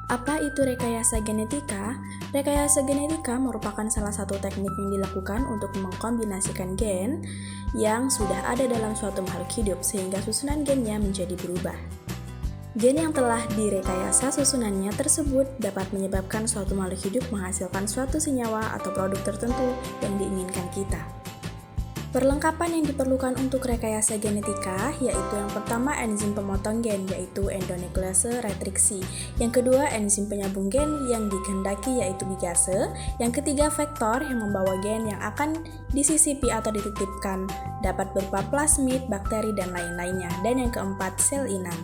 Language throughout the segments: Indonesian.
Apa itu rekayasa genetika? Rekayasa genetika merupakan salah satu teknik yang dilakukan untuk mengkombinasikan gen yang sudah ada dalam suatu makhluk hidup sehingga susunan gennya menjadi berubah. Gen yang telah direkayasa susunannya tersebut dapat menyebabkan suatu makhluk hidup menghasilkan suatu senyawa atau produk tertentu yang diinginkan kita. Perlengkapan yang diperlukan untuk rekayasa genetika yaitu yang pertama enzim pemotong gen yaitu endonuklease retriksi, yang kedua enzim penyambung gen yang dikehendaki yaitu ligase, yang ketiga vektor yang membawa gen yang akan disisipi atau dititipkan dapat berupa plasmid, bakteri, dan lain-lainnya, dan yang keempat sel inang.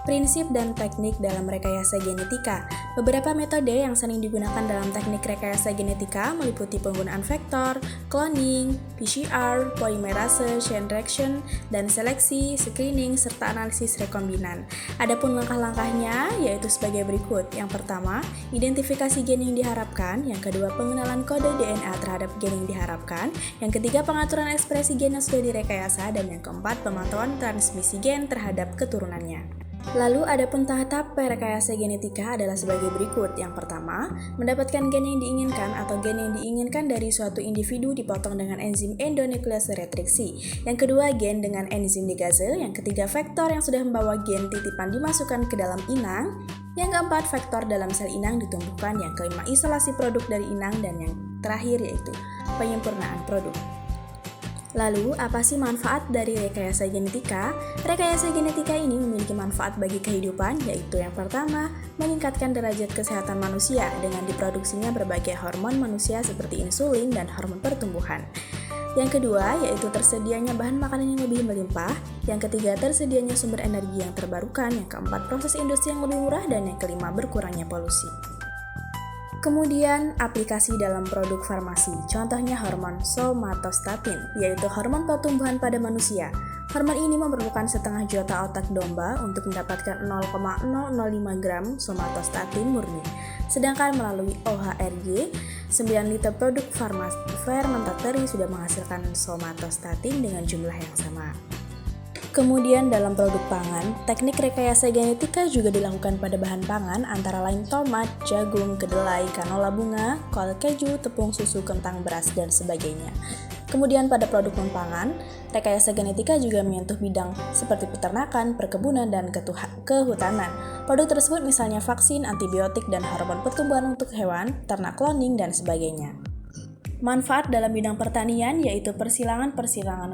Prinsip dan teknik dalam rekayasa genetika. Beberapa metode yang sering digunakan dalam teknik rekayasa genetika meliputi penggunaan vektor, cloning, PCR, polymerase, chain reaction, dan seleksi, screening, serta analisis rekombinan. Adapun langkah-langkahnya yaitu sebagai berikut. Yang pertama, identifikasi gen yang diharapkan. Yang kedua, pengenalan kode DNA terhadap gen yang diharapkan. Yang ketiga, pengaturan ekspresi gen yang sudah direkayasa. Dan yang keempat, pemantauan transmisi gen terhadap keturunannya. Lalu adapun tahap rekayasa genetika adalah sebagai berikut. Yang pertama, mendapatkan gen yang diinginkan atau gen yang diinginkan dari suatu individu dipotong dengan enzim endonuklease retriksi. Yang kedua, gen dengan enzim ligase. Yang ketiga, vektor yang sudah membawa gen titipan dimasukkan ke dalam inang. Yang keempat, vektor dalam sel inang ditumbuhkan. Yang kelima, isolasi produk dari inang. Dan yang terakhir yaitu penyempurnaan produk. Lalu, apa sih manfaat dari rekayasa genetika? Rekayasa genetika ini memiliki manfaat bagi kehidupan, yaitu yang pertama, meningkatkan derajat kesehatan manusia dengan diproduksinya berbagai hormon manusia seperti insulin dan hormon pertumbuhan. Yang kedua, yaitu tersedianya bahan makanan yang lebih melimpah. Yang ketiga, tersedianya sumber energi yang terbarukan. Yang keempat, proses industri yang lebih murah. Dan yang kelima, berkurangnya polusi. Kemudian, aplikasi dalam produk farmasi, contohnya hormon somatostatin, yaitu hormon pertumbuhan pada manusia. Hormon ini memerlukan setengah juta otak domba untuk mendapatkan 0,005 gram somatostatin murni. Sedangkan melalui OHRG, 9 liter produk fermentatory sudah menghasilkan somatostatin dengan jumlah yang sama. Kemudian dalam produk pangan, teknik rekayasa genetika juga dilakukan pada bahan pangan antara lain tomat, jagung, kedelai, kanola bunga, kol, keju, tepung, susu, kentang, beras, dan sebagainya. Kemudian pada produk non-pangan, rekayasa genetika juga menyentuh bidang seperti peternakan, perkebunan, dan kehutanan. Produk tersebut misalnya vaksin, antibiotik, dan hormon pertumbuhan untuk hewan, ternak cloning, dan sebagainya. Manfaat dalam bidang pertanian yaitu persilangan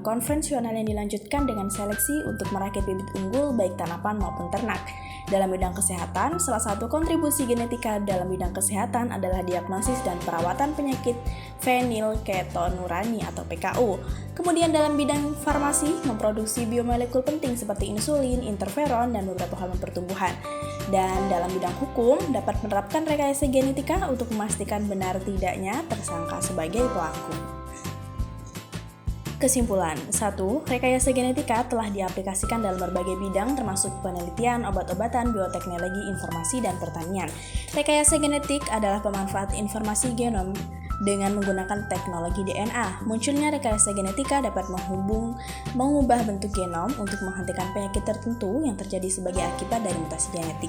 konvensional yang dilanjutkan dengan seleksi untuk merakit bibit unggul baik tanaman maupun ternak. Dalam bidang kesehatan, salah satu kontribusi genetika dalam bidang kesehatan adalah diagnosis dan perawatan penyakit fenilketonurani atau PKU. Kemudian dalam bidang farmasi, memproduksi biomolekul penting seperti insulin, interferon, dan beberapa hormon pertumbuhan. Dan dalam bidang hukum, dapat menerapkan rekayasa genetika untuk memastikan benar tidaknya tersangka sebagai pelaku. Kesimpulan, 1. Rekayasa genetika telah diaplikasikan dalam berbagai bidang termasuk penelitian, obat-obatan, bioteknologi, informasi, dan pertanian. Rekayasa genetik adalah pemanfaat informasi genom dengan menggunakan teknologi DNA. Munculnya rekayasa genetika dapat mengubah bentuk genom untuk menghentikan penyakit tertentu yang terjadi sebagai akibat dari mutasi genetik.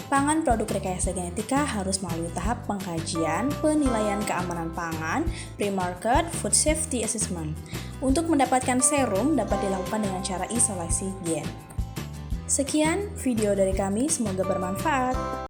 Pangan produk rekayasa genetika harus melalui tahap pengkajian, penilaian keamanan pangan, pre-market, food safety assessment. Untuk mendapatkan serum dapat dilakukan dengan cara isolasi gen. Sekian video dari kami, semoga bermanfaat.